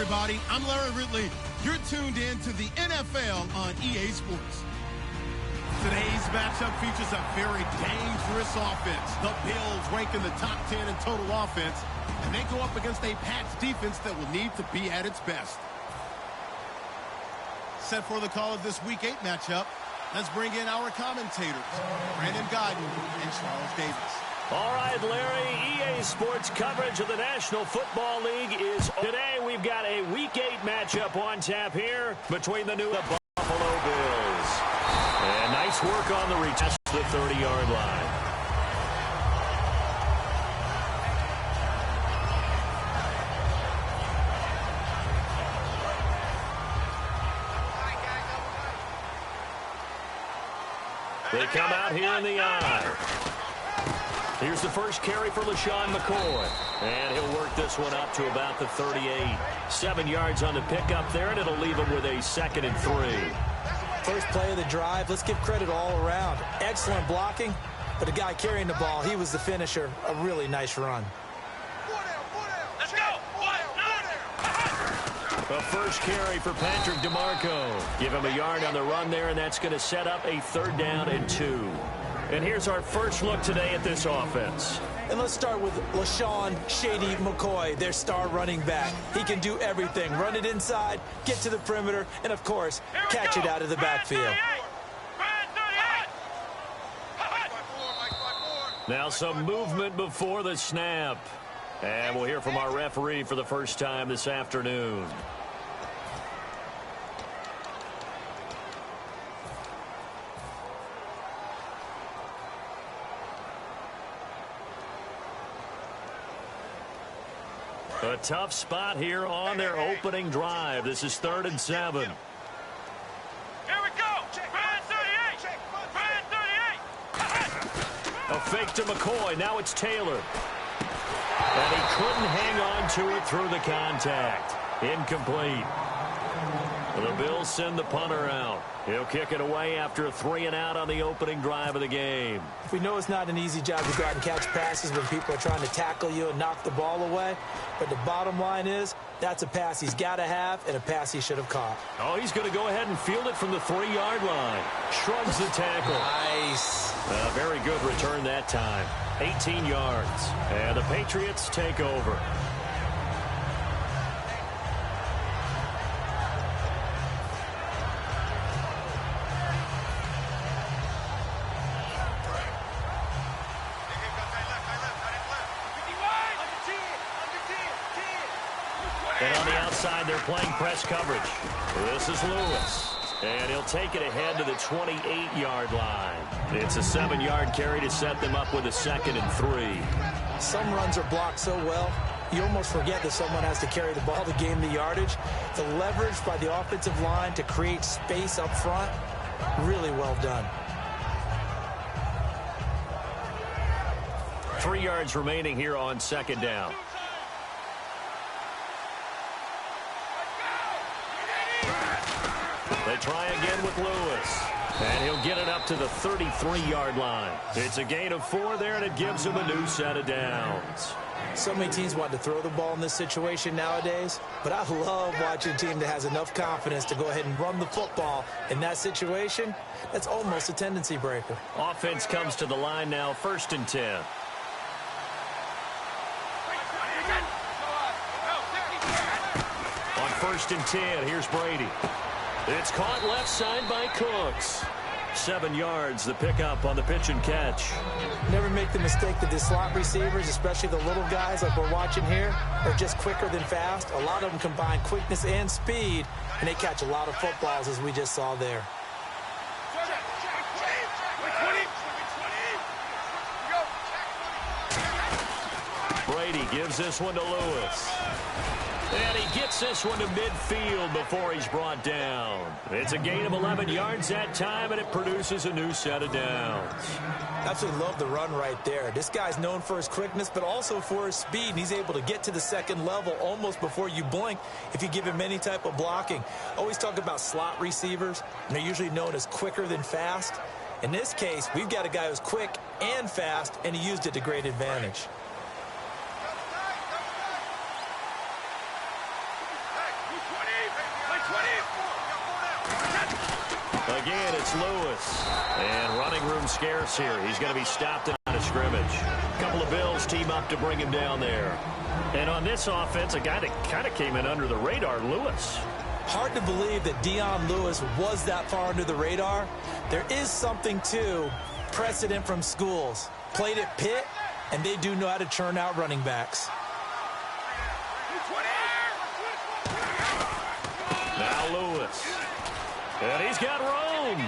everybody. I'm Larry Ridley. You're tuned in to the NFL on EA Sports. Today's matchup features a very dangerous offense. The Bills rank in the top 10 in total offense, and they go up against a Pats defense that will need to be at its best. Set for the call of this Week 8 matchup, let's bring in our commentators, Brandon Godden and Charles Davis. All right, Larry, EA Sports coverage of the National Football League is today. We've got a Week 8 matchup on tap here between the Buffalo Bills. And nice work on the reach to the 30-yard line. They come out here in the eye. Here's the first carry for LaShawn McCoy. And he'll work this one up to about the 38. 7 yards on the pickup there, and it'll leave him with a 2nd and 3. First play of the drive, let's give credit all around. Excellent blocking, but the guy carrying the ball, he was the finisher. A really nice run. Let's go! The first carry for Patrick DeMarco. Give him a yard on the run there, and that's going to set up a 3rd down and 2. And here's our first look today at this offense. And let's start with LaShawn Shady McCoy, their star running back. He can do everything. Run it inside, get to the perimeter, and, of course, catch it out of the backfield. Now some movement before the snap. And we'll hear from our referee for the first time this afternoon. A tough spot here on their opening drive. This is 3rd and 7. Here we go. Brand 38. Brand 38. A fake to McCoy. Now it's Taylor. And he couldn't hang on to it through the contact. Incomplete. The Bills send the punter out. He'll kick it away after a 3-and-out on the opening drive of the game. We know it's not an easy job to go out and catch passes when people are trying to tackle you and knock the ball away. But the bottom line is, that's a pass he's got to have and a pass he should have caught. Oh, he's going to go ahead and field it from the 3-yard line. Shrugs the tackle. Nice. A very good return that time. 18 yards. And the Patriots take over. And on the outside, they're playing press coverage. This is Lewis. And he'll take it ahead to the 28-yard line. It's a 7-yard carry to set them up with a 2nd and 3. Some runs are blocked so well, you almost forget that someone has to carry the ball to gain the yardage. The leverage by the offensive line to create space up front, really well done. 3 yards remaining here on 2nd down. They try again with Lewis. And he'll get it up to the 33-yard line. It's a gain of 4 there, and it gives him a new set of downs. So many teams want to throw the ball in this situation nowadays, but I love watching a team that has enough confidence to go ahead and run the football. In that situation, that's almost a tendency breaker. Offense comes to the line now, 1st and 10. On 1st and 10, here's Brady. It's caught left side by Cooks. 7 yards, the pickup on the pitch and catch. Never make the mistake that the slot receivers, especially the little guys like we're watching here, are just quicker than fast. A lot of them combine quickness and speed, and they catch a lot of footballs, as we just saw there. Brady gives this one to Lewis. And he gets this one to midfield before he's brought down. It's a gain of 11 yards that time, and it produces a new set of downs. Absolutely love the run right there. This guy's known for his quickness, but also for his speed. And he's able to get to the 2nd level almost before you blink if you give him any type of blocking. Always talk about slot receivers, and they're usually known as quicker than fast. In this case, we've got a guy who's quick and fast, and he used it to great advantage. again, it's Lewis. And running room scarce here. He's going to be stopped in a scrimmage. A couple of Bills team up to bring him down there. And on this offense, a guy that kind of came in under the radar, Lewis. Hard to believe that Dion Lewis was that far under the radar. There is something to precedent from schools. Played at Pitt, and they do know how to churn out running backs. Now Lewis. And he's got room.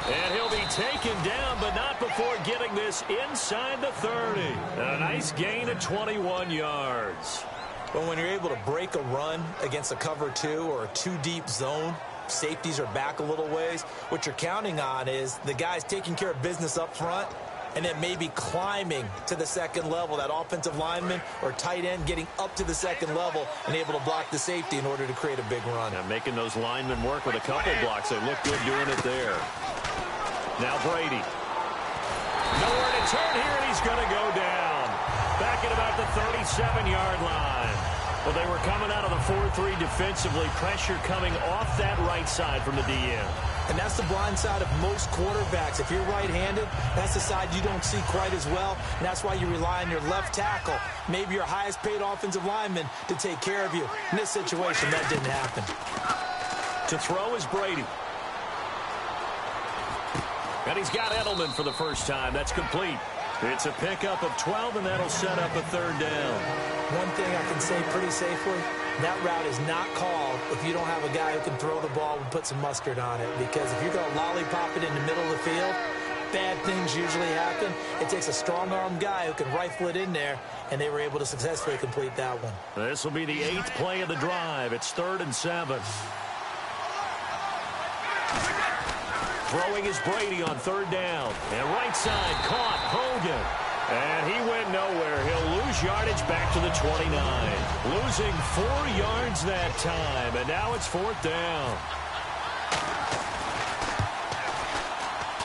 And he'll be taken down, but not before getting this inside the 30. A nice gain of 21 yards. But when you're able to break a run against a cover 2 or a 2-deep zone, safeties are back a little ways. What you're counting on is the guys taking care of business up front and then maybe climbing to the second level, that offensive lineman or tight end getting up to the second level and able to block the safety in order to create a big run. Now making those linemen work with a couple blocks. They look good doing it there. Now Brady. Nowhere to turn here, and he's going to go down. Back at about the 37-yard line. Well, they were coming out of the 4-3 defensively. Pressure coming off that right side from the DN. And that's the blind side of most quarterbacks. If you're right-handed, that's the side you don't see quite as well. And that's why you rely on your left tackle, maybe your highest-paid offensive lineman, to take care of you. In this situation, that didn't happen. To throw is Brady. And he's got Edelman for the first time. That's complete. It's a pickup of 12, and that'll set up a third down. One thing I can say pretty safely, that route is not called if you don't have a guy who can throw the ball and put some mustard on it. Because if you're going to lollipop it in the middle of the field, bad things usually happen. It takes a strong-armed guy who can rifle it in there, and they were able to successfully complete that one. This will be the 8th play of the drive. It's 3rd and 7. Throwing is Brady on 3rd down. And right side caught Hogan. And he went nowhere. He'll lose yardage back to the 29. Losing 4 yards that time. And now it's 4th down.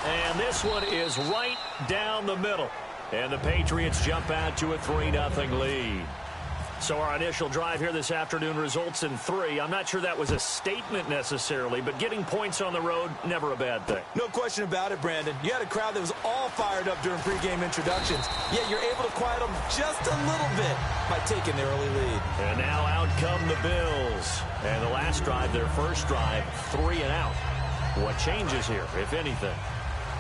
And this one is right down the middle. And the Patriots jump out to a 3-0 lead. So our initial drive here this afternoon results in 3. I'm not sure that was a statement necessarily, but getting points on the road, never a bad thing. No question about it, Brandon. You had a crowd that was all fired up during pregame introductions, yet you're able to quiet them just a little bit by taking the early lead. And now out come the Bills. And the last drive, their first drive, 3 and out. What changes here, if anything?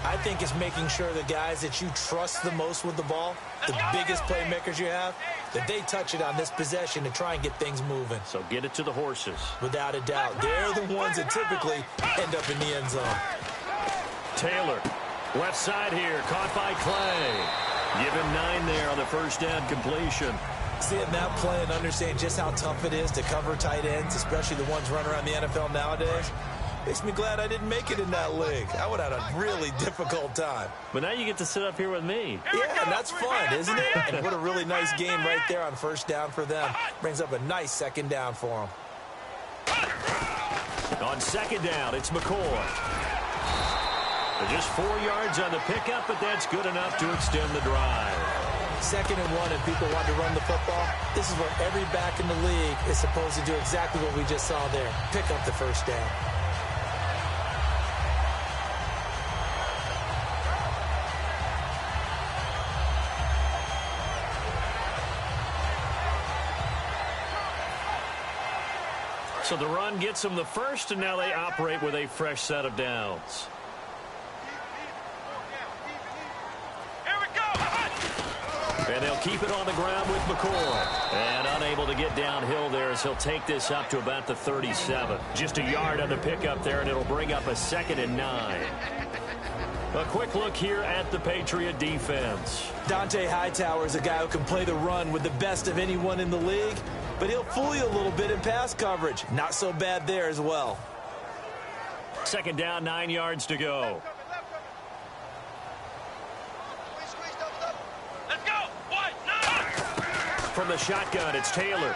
I think it's making sure the guys that you trust the most with the ball, the biggest playmakers you have, that they touch it on this possession to try and get things moving. So get it to the horses. Without a doubt. They're the ones that typically end up in the end zone. Taylor, left side here, caught by Clay. Give him 9 there on the first down completion. Seeing that play and understanding just how tough it is to cover tight ends, especially the ones running around the NFL nowadays, makes me glad I didn't make it in that league. I would have had a really difficult time. But now you get to sit up here with me. Yeah, and that's fun, isn't it? And what a really nice game right there on first down for them. Brings up a nice second down for them. On second down, it's McCoy. Just 4 yards on the pickup, but that's good enough to extend the drive. 2nd and 1, and people want to run the football. This is where every back in the league is supposed to do exactly what we just saw there. Pick up the first down. So the run gets them the first, and now they operate with a fresh set of downs. And they'll keep it on the ground with McCoy. And unable to get downhill there as he'll take this up to about the 37. Just a yard on the pickup there, and it'll bring up a 2nd and 9. A quick look here at the Patriot defense. Dante Hightower is a guy who can play the run with the best of anyone in the league, but he'll fool you a little bit in pass coverage. Not so bad there as well. 2nd down, 9 yards to go. From the shotgun, it's Taylor.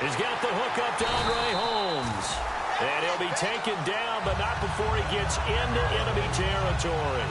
He's got the hook up to Andre Holmes. And he'll be taken down, but not before he gets into enemy territory.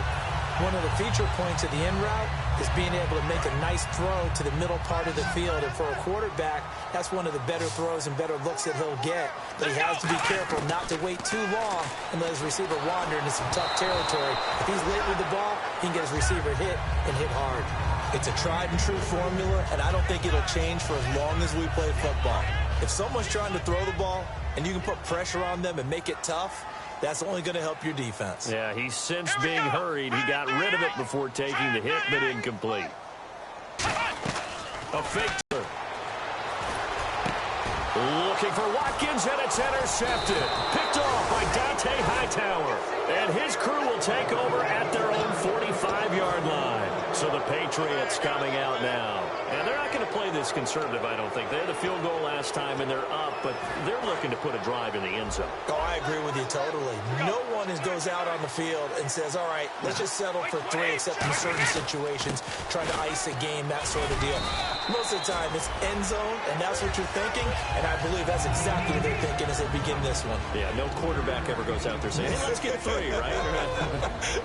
One of the feature points of the in route is being able to make a nice throw to the middle part of the field. And for a quarterback, that's one of the better throws and better looks that he'll get. But he has to be careful not to wait too long and let his receiver wander into some tough territory. If he's late with the ball, he can get his receiver hit and hit hard. It's a tried and true formula, and I don't think it'll change for as long as we play football. If someone's trying to throw the ball and you can put pressure on them and make it tough, that's only going to help your defense. Yeah, he's since being hurried. He got rid of it before taking the hit, but incomplete. A fake turn. Looking for Watkins, and it's intercepted. Picked off by Dante Hightower. And his crew will take over at their own 45-yard line. So the Patriots coming out now. And they're not going to play this conservative, I don't think. They had a field goal last time, and they're up, but they're looking to put a drive in the end zone. Oh, I agree with you totally. No one goes out on the field and says, all right, let's just settle for 3, except in certain situations, trying to ice a game, that sort of deal. Most of the time, it's end zone, and that's what you're thinking, and I believe that's exactly what they're thinking as they begin this one. Yeah, no quarterback ever goes out there saying, hey, let's get 3, right?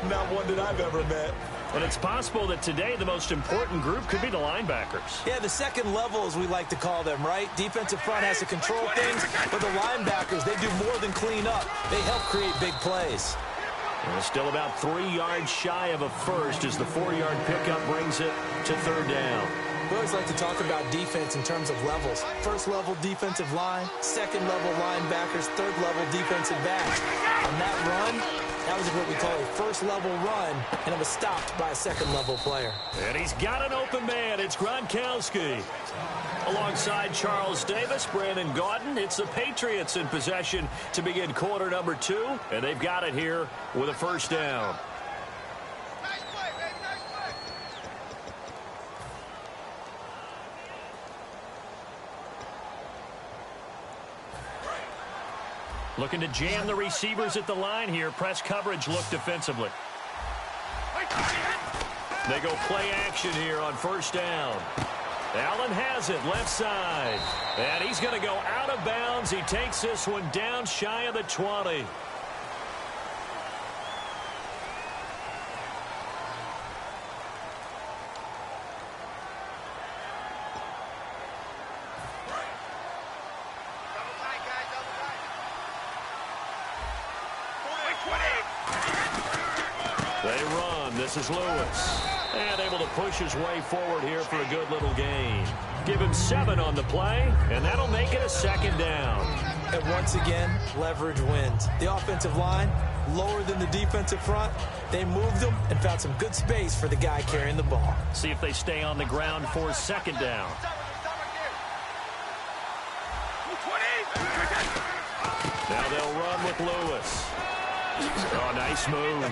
Not one that I've ever met. But it's possible that today the most important group could be the linebackers. Yeah, the second level, as we like to call them, right? Defensive front has to control things, but the linebackers, they do more than clean up. They help create big plays. And still about 3 yards shy of a first as the 4-yard pickup brings it to third down. We always like to talk about defense in terms of levels. First level defensive line, second level linebackers, third level defensive backs. On that run, that was what we call a first level run, and it was stopped by a second level player. And he's got an open man. It's Gronkowski. Alongside Charles Davis, Brandon Gaudin, it's the Patriots in possession to begin quarter number 2, and they've got it here with a first down. Looking to jam the receivers at the line here. Press coverage look defensively. They go play action here on first down. Allen has it left side. And he's going to go out of bounds. He takes this one down shy of the 20. They run. This is Lewis. And able to push his way forward here for a good little gain. Give him 7 on the play, and that'll make it a second down. And once again, leverage wins. The offensive line, lower than the defensive front. They moved them and found some good space for the guy carrying the ball. See if they stay on the ground for second down. Now they'll run with Lewis. Oh, nice move.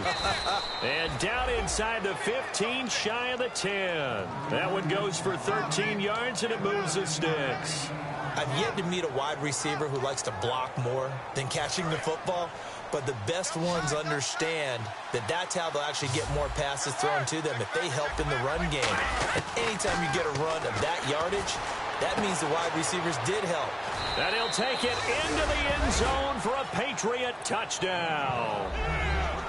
And down inside the 15, shy of the 10. That one goes for 13 yards, and it moves the sticks. I've yet to meet a wide receiver who likes to block more than catching the football, but the best ones understand that that's how they'll actually get more passes thrown to them if they help in the run game. And anytime you get a run of that yardage, that means the wide receivers did help. And he'll take it into the end zone for a Patriot touchdown.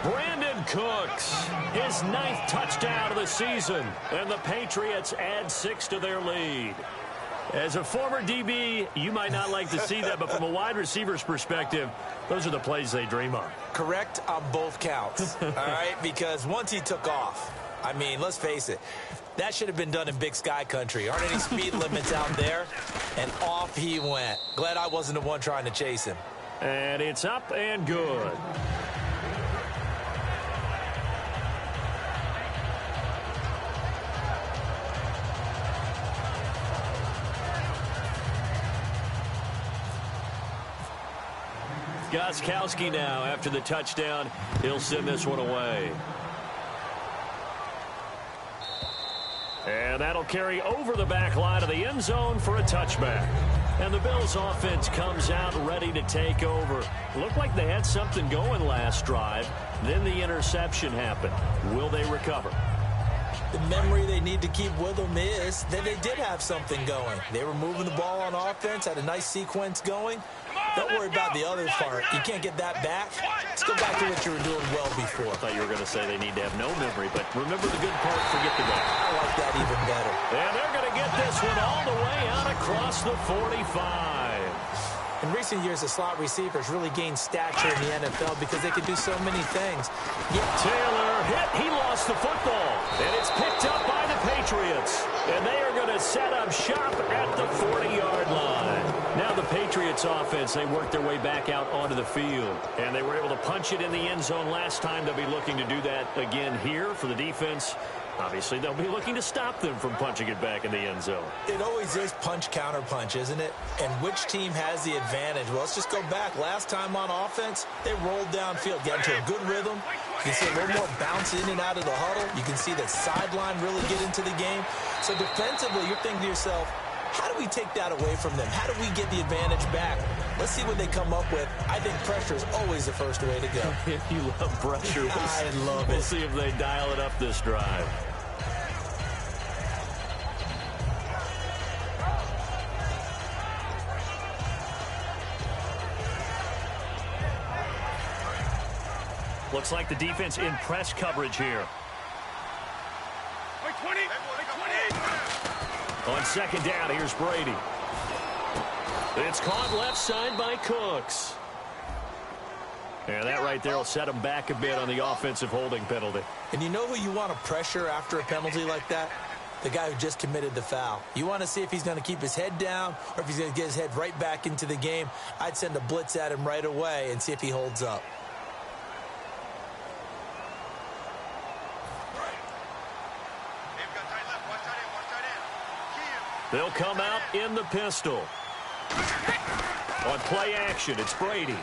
Brandon Cooks, his 9th touchdown of the season, and the Patriots add 6 to their lead. As a former DB, you might not like to see that, but from a wide receiver's perspective, those are the plays they dream of. Correct on both counts, all right? Because once he took off, I mean, let's face it, that should have been done in Big Sky country. Aren't any speed limits out there? And off he went. Glad I wasn't the one trying to chase him. And it's up and good. Gostkowski now after the touchdown. He'll send this one away. And that'll carry over the back line of the end zone for a touchback. And the Bills offense comes out ready to take over. Looked like they had something going last drive. Then the interception happened. Will they recover? The memory they need to keep with them is that they did have something going. They were moving the ball on offense, had a nice sequence going. Don't worry about the other part. You can't get that back. Let's go back to what you were doing well before. I thought you were going to say they need to have no memory, but remember the good part, forget the bad. I like that even better. And they're going to get this one all the way out across the 45. In recent years, the slot receivers really gained stature in the NFL because they could do so many things. Taylor hit. He lost the football. And it's picked up by the Patriots. And they are going to set up shop at the 40-yard line. Now the Patriots offense, they worked their way back out onto the field. And they were able to punch it in the end zone last time. They'll be looking to do that again here for the defense. Obviously, they'll be looking to stop them from punching it back in the end zone. It always is punch-counter-punch, isn't it? And which team has the advantage? Well, let's just go back. Last time on offense, they rolled downfield, got into a good rhythm. You can see a little more bounce in and out of the huddle. You can see the sideline really get into the game. So defensively, you're thinking to yourself, how do we take that away from them? How do we get the advantage back? Let's see what they come up with. I think pressure is always the first way to go. You love pressure. I love it. We'll see if they dial it up this drive. Looks like the defense in press coverage here. 20. On second down, here's Brady. It's caught left side by Cooks. And that right there will set him back a bit on the offensive holding penalty. And you know who you want to pressure after a penalty like that? The guy who just committed the foul. You want to see if he's going to keep his head down or if he's going to get his head right back into the game. I'd send a blitz at him right away and see if he holds up. They'll come out in the pistol. On play action, it's Brady.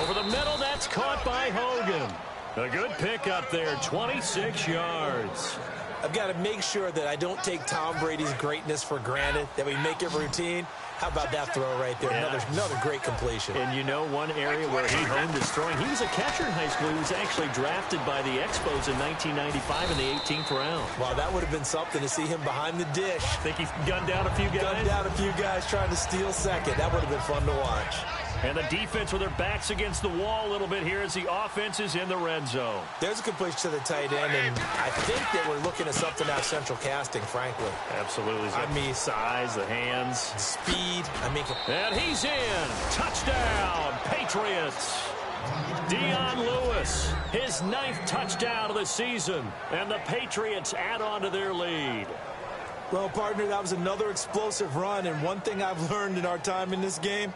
Over the middle, that's caught by Hogan. A good pickup there, 26 yards. I've got to make sure that I don't take Tom Brady's greatness for granted, that we make it routine. How about that throw right there? Yeah. Another great completion. And you know one area where he honed his throwing? He was a catcher in high school. He was actually drafted by the Expos in 1995 in the 18th round. Wow, that would have been something to see him behind the dish. Think he's gunned down a few guys? Gunned down a few guys trying to steal second. That would have been fun to watch. And the defense with their backs against the wall a little bit here as the offense is in the red zone. There's a completion to the tight end, and I think that we're looking at something out of central casting, frankly. Absolutely. I mean, size, the hands. Speed. And he's in. Touchdown, Patriots. Dion Lewis, his 9th touchdown of the season. And the Patriots add on to their lead. Well, partner, that was another explosive run, and one thing I've learned in our time in this game,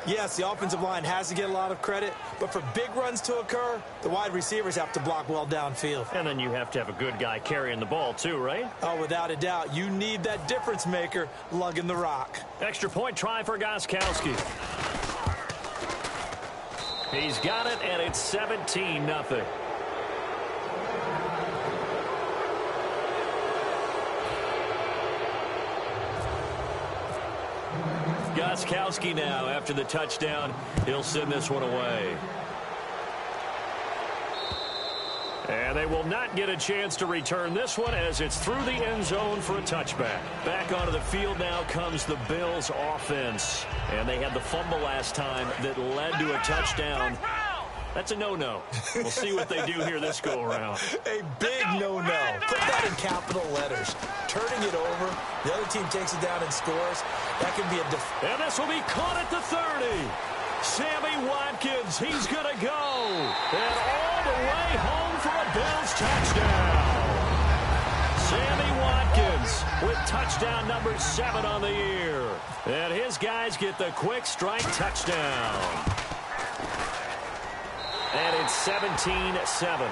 yes, the offensive line has to get a lot of credit, but for big runs to occur, the wide receivers have to block well downfield. And then you have to have a good guy carrying the ball too, right? Oh, without a doubt. You need that difference maker lugging the rock. Extra point try for Gostkowski. He's got it, and it's 17-0. Gostkowski now, after the touchdown, he'll send this one away. And they will not get a chance to return this one as it's through the end zone for a touchback. Back onto the field now comes the Bills offense. And they had the fumble last time that led to a touchdown. That's a no-no. We'll see what they do here this go-around. A big no-no. Put that in capital letters. Turning it over. The other team takes it down and scores. That can be a... And this will be caught at the 30. Sammy Watkins, he's going to go. And all the way home for a Bills touchdown. Sammy Watkins with touchdown number 7 on the year. And his guys get the quick strike touchdown. And it's 17-7.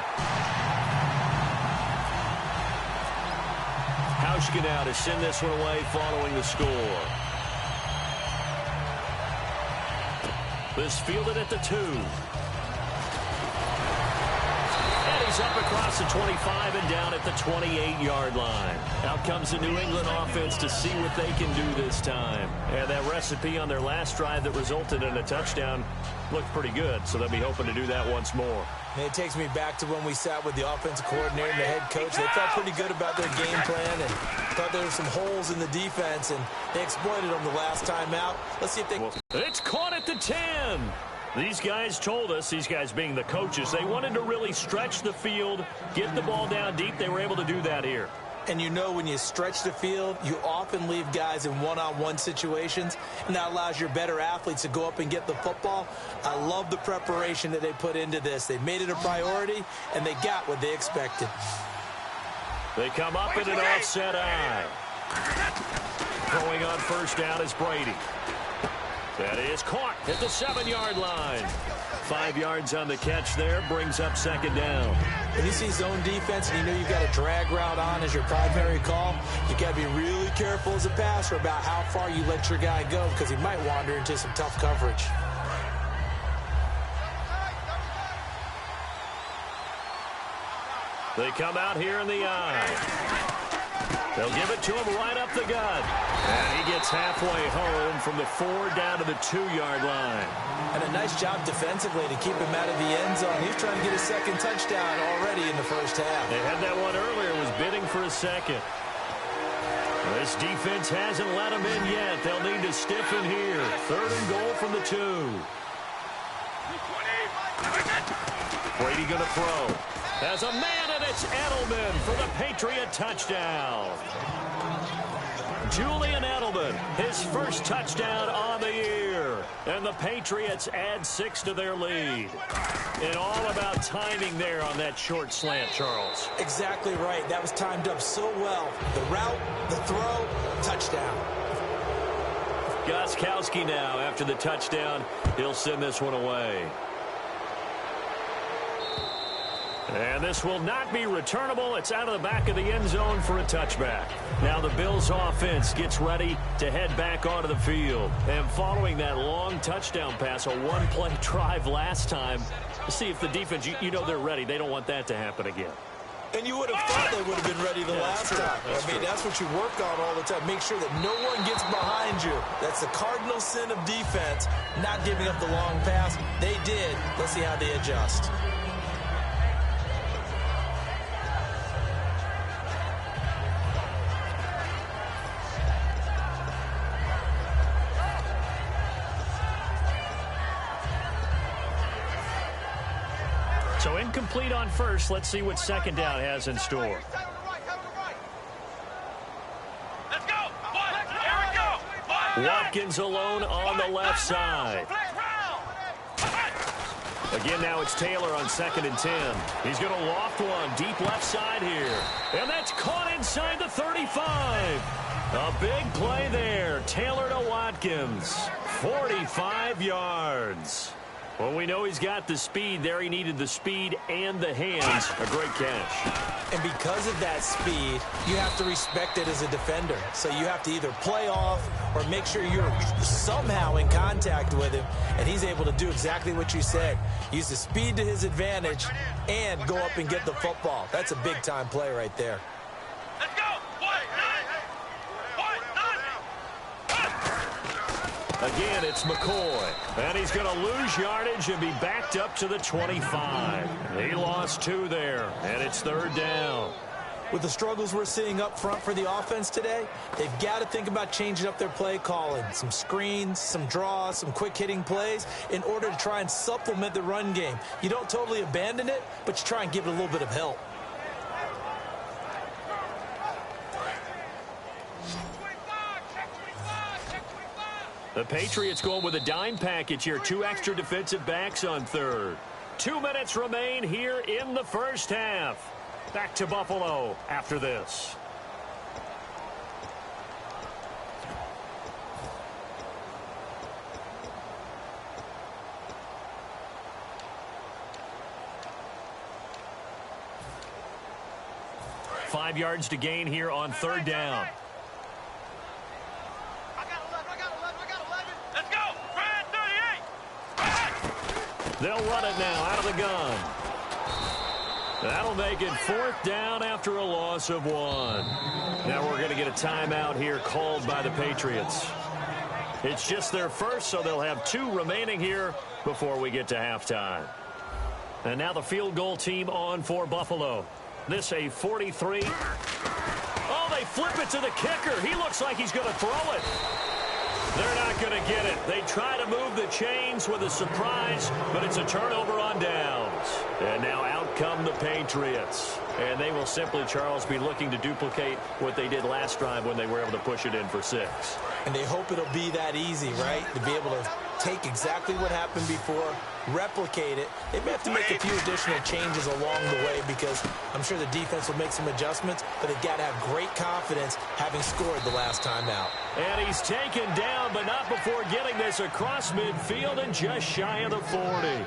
Hauschka now to send this one away following the score. This fielded at the 2. And carries up across the 25 and down at the 28-yard line. Out comes the New England offense to see what they can do this time. And that recipe on their last drive that resulted in a touchdown looked pretty good, so they'll be hoping to do that once more. It takes me back to when we sat with the offensive coordinator and the head coach. They felt pretty good about their game plan and thought there were some holes in the defense, and they exploited them the last time out. Let's see if they... It's caught at the 10. These guys told us, these guys being the coaches, they wanted to really stretch the field, get the ball down deep. They were able to do that here. And you know, when you stretch the field, you often leave guys in one-on-one situations, and that allows your better athletes to go up and get the football. I love the preparation that they put into this. They made it a priority, and they got what they expected. They come up in an offset eye. Throwing on first down is Brady. That is caught at the 7-yard line. 5 yards on the catch there, brings up second down. When you see zone defense and you know you've got a drag route on as your primary call, you got to be really careful as a passer about how far you let your guy go, because he might wander into some tough coverage. They come out here in the eye. They'll give it to him right up the gut. And he gets halfway home from the 4 down to the 2-yard line. And a nice job defensively to keep him out of the end zone. He's trying to get a second touchdown already in the first half. They had that one earlier, was bidding for a second. This defense hasn't let him in yet. They'll need to stiffen here. 3rd and goal from the 2. Brady going to throw. Has a man, and it's Edelman for the Patriot touchdown. Julian Edelman, his first touchdown on the year. And the Patriots add 6 to their lead. And all about timing there on that short slant, Charles. Exactly right. That was timed up so well. The route, the throw, touchdown. Gostkowski now, after the touchdown, he'll send this one away. And this will not be returnable. It's out of the back of the end zone for a touchback. Now the Bills offense gets ready to head back onto the field. And following that long touchdown pass, a one-play drive last time, to see if the defense, you know they're ready. They don't want that to happen again. And you would have thought they would have been ready the last time. That's what you work on all the time. Make sure that no one gets behind you. That's the cardinal sin of defense, not giving up the long pass. They did. Let's see how they adjust. So incomplete on first. Let's see what second down has in store. Let's go. Here we go. Watkins alone on the left side. Again, now it's Taylor on 2nd and 10. He's going to loft one deep left side here. And that's caught inside the 35. A big play there. Taylor to Watkins. 45 yards. Well, we know he's got the speed there. He needed the speed and the hands. A great catch. And because of that speed, you have to respect it as a defender. So you have to either play off or make sure you're somehow in contact with him. And he's able to do exactly what you said. Use the speed to his advantage and go up and get the football. That's a big-time play right there. Let's go. Again, it's McCoy. And he's going to lose yardage and be backed up to the 25. He lost 2 there, and it's 3rd down. With the struggles we're seeing up front for the offense today, they've got to think about changing up their play calling. Some screens, some draws, some quick-hitting plays in order to try and supplement the run game. You don't totally abandon it, but you try and give it a little bit of help. The Patriots going with a dime package here. 2 extra defensive backs on 3rd. 2 minutes remain here in the first half. Back to Buffalo after this. Five yards to gain here on 3rd down. They'll run it now out of the gun. That'll make it 4th down after a loss of 1. Now we're going to get a timeout here called by the Patriots. It's just their first, so they'll have 2 remaining here before we get to halftime. And now the field goal team on for Buffalo. This a 43. Oh, they flip it to the kicker. He looks like he's going to throw it. They're not going to get it. They try to move the chains with a surprise, but it's a turnover on downs. And now out come the Patriots. And they will simply, Charles, be looking to duplicate what they did last drive when they were able to push it in for 6. And they hope it'll be that easy, right? To be able to take exactly what happened before, replicate it. They may have to make a few additional changes along the way because I'm sure the defense will make some adjustments, but they've got to have great confidence having scored the last time out. And he's taken down, but not before getting this across midfield and just shy of the 40.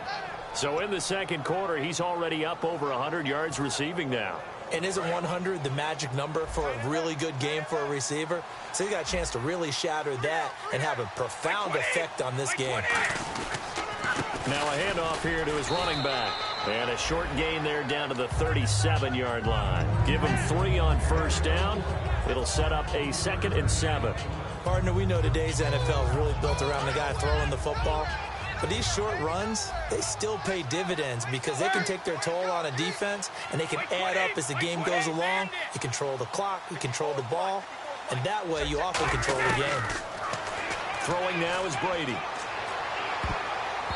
So in the second quarter, he's already up over 100 yards receiving now. And isn't 100 the magic number for a really good game for a receiver? So he's got a chance to really shatter that and have a profound effect on this game. Now a handoff here to his running back. And a short gain there down to the 37-yard line. Give him 3 on first down. It'll set up a 2nd and 7. Partner, we know today's NFL is really built around the guy throwing the football. But these short runs, they still pay dividends because they can take their toll on a defense and they can add up as the game goes along. You control the clock, you control the ball, and that way you often control the game. Throwing now is Brady.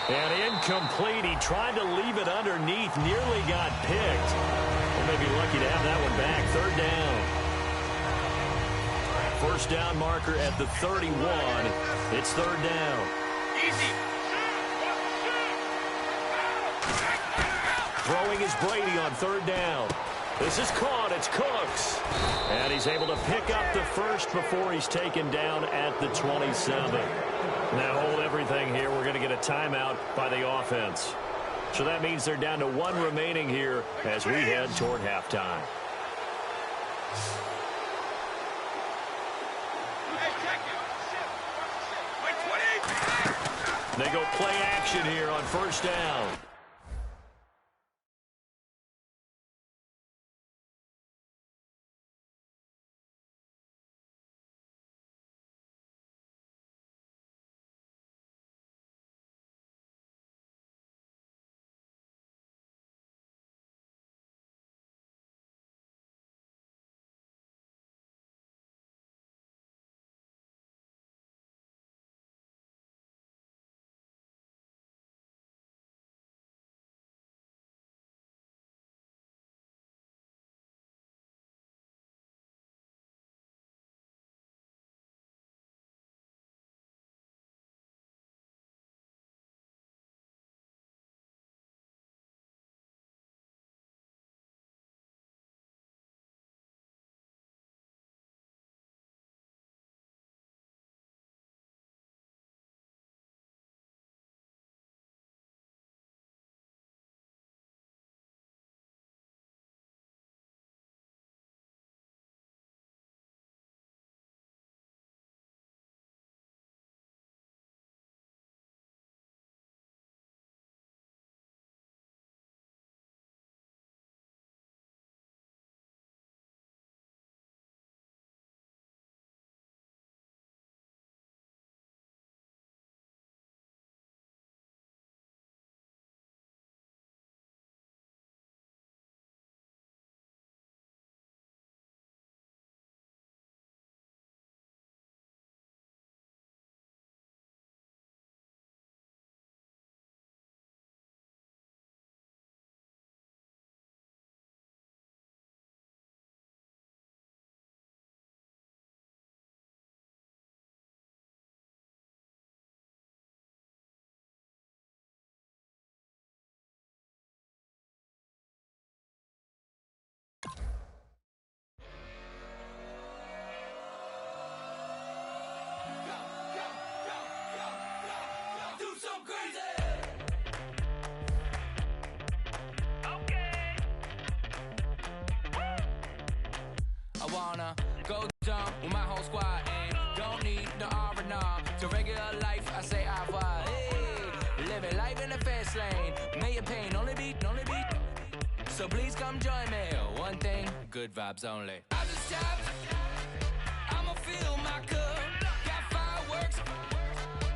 And incomplete. He tried to leave it underneath, nearly got picked. Well, maybe lucky to have that one back. 3rd down. First down marker at the 31. It's 3rd down. Easy. Throwing is Brady on 3rd down. This is caught. It's Cooks. And he's able to pick up the first before he's taken down at the 27. Now hold everything here. We're going to get a timeout by the offense. So that means they're down to 1 remaining here as we head toward halftime. They go play action here on first down. wanna go jump with my whole squad and don't need the R&R. To regular life, I say I was. Hey, living life in the fast lane. Million pain, only beat. So please come join me. One thing, good vibes only. I just tapped, I'ma fill my cup. Got fireworks,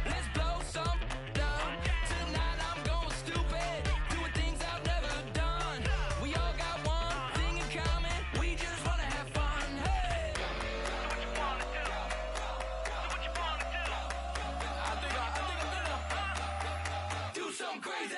let's blow some down. Tonight I'm going stupid, doing things I've never done. We all got one thing in common, we just wanna have fun. Hey! So what you wanna do? So what you wanna do? I think I'm gonna do something crazy.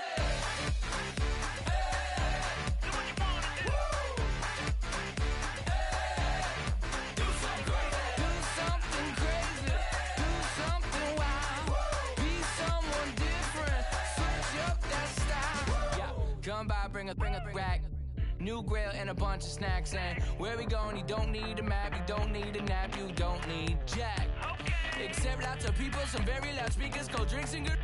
Come by, bring a rack. New grill and a bunch of snacks. And where we going, you don't need a map, you don't need a nap, you don't need jack. Except lots of people, some very loud speakers, cold drinks and good.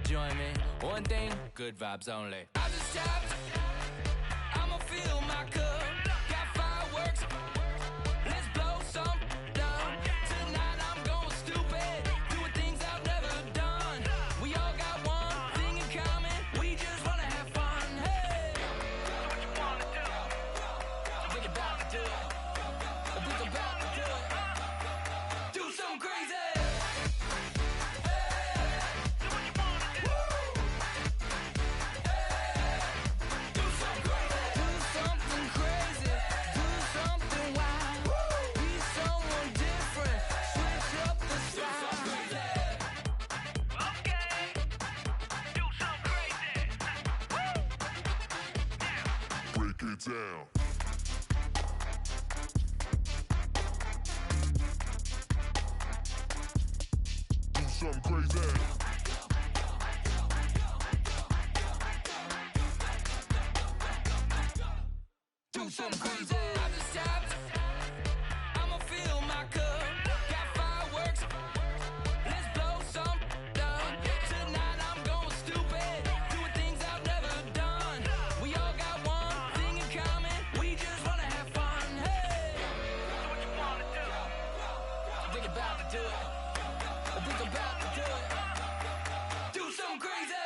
Join me, one thing, good vibes only. I just tapped, I'ma fill my cup. Got fireworks, let's blow some down. Tonight I'm going stupid, doing things I've never done. We all got one thing in common, we just wanna have fun. Hey! So what you wanna do? I think about to do it. I think about to do it. Do something crazy. Down. Do something crazy. Do something crazy. I just tapped, I'ma fill my cup. Got fireworks, let's blow some down. Tonight I'm going stupid, doing things I've never done. We all got one thing in common, we just wanna have fun. Hey! So what you wanna do? I think about to do it. I think about to do it. Do something crazy.